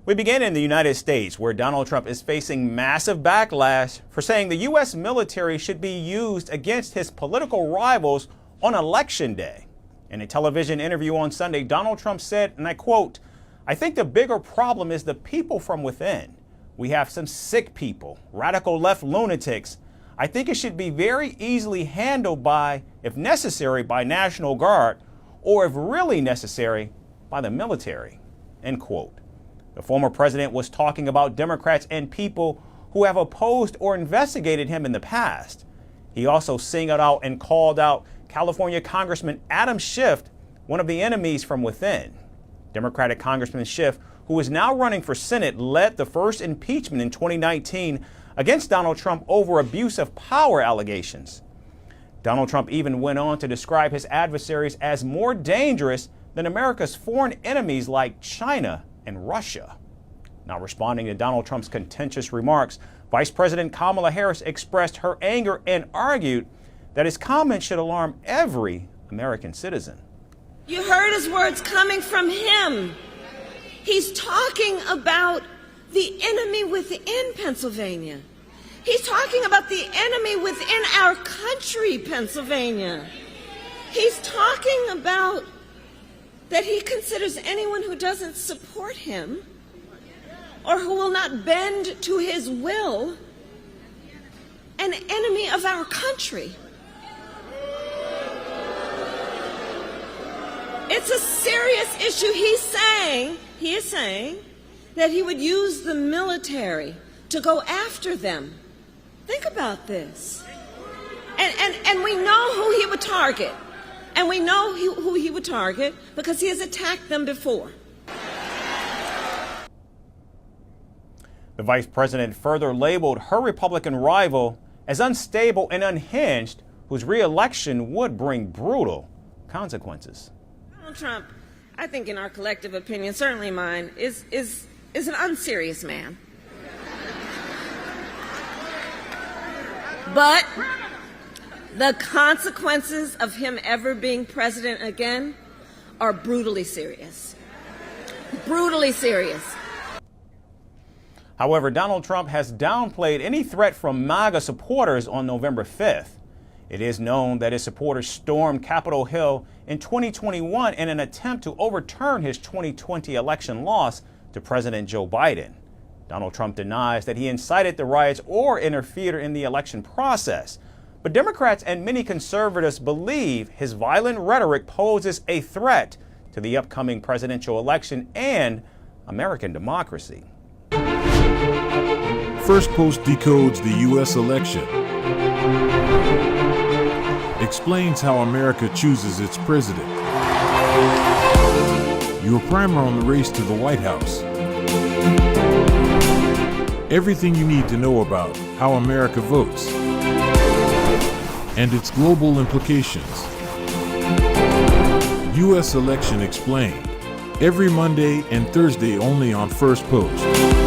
We begin in the United States, where Donald Trump is facing massive backlash for saying the U.S. military should be used against his political rivals on Election Day. In a television interview on Sunday, Donald Trump said, and I quote, "I think the bigger problem is the people from within. We have some sick people, radical left lunatics. I think it should be very easily handled by, if necessary, by National Guard, or if really necessary, by the military," end quote. The former president was talking about Democrats and people who have opposed or investigated him in the past. He also singled out and called out California Congressman Adam Schiff, one of the enemies from within. Democratic Congressman Schiff, who is now running for Senate, led the first impeachment in 2019 against Donald Trump over abuse of power allegations. Donald Trump even went on to describe his adversaries as more dangerous than America's foreign enemies like China and Russia. Now, responding to Donald Trump's contentious remarks, Vice President Kamala Harris expressed her anger and argued that his comments should alarm every American citizen. You heard his words coming from him. He's talking about the enemy within Pennsylvania. He's talking about the enemy within our country, Pennsylvania. He's talking about that he considers anyone who doesn't support him or who will not bend to his will an enemy of our country. It's a serious issue. He is saying that he would use the military to go after them. Think about this. And we know who he would target. And we know who he would target because he has attacked them before. The vice president further labeled her Republican rival as unstable and unhinged, whose re-election would bring brutal consequences. Donald Trump, I think in our collective opinion, certainly mine, is an unserious man. But the consequences of him ever being president again are brutally serious. Brutally serious. However, Donald Trump has downplayed any threat from MAGA supporters on November 5th. It is known that his supporters stormed Capitol Hill in 2021 in an attempt to overturn his 2020 election loss to President Joe Biden. Donald Trump denies that he incited the riots or interfered in the election process. But Democrats and many conservatives believe his violent rhetoric poses a threat to the upcoming presidential election and American democracy. Firstpost decodes the U.S. election, explains how America chooses its president, your primer on the race to the White House, everything you need to know about how America votes and its global implications. U.S. Election Explained, every Monday and Thursday only on Firstpost.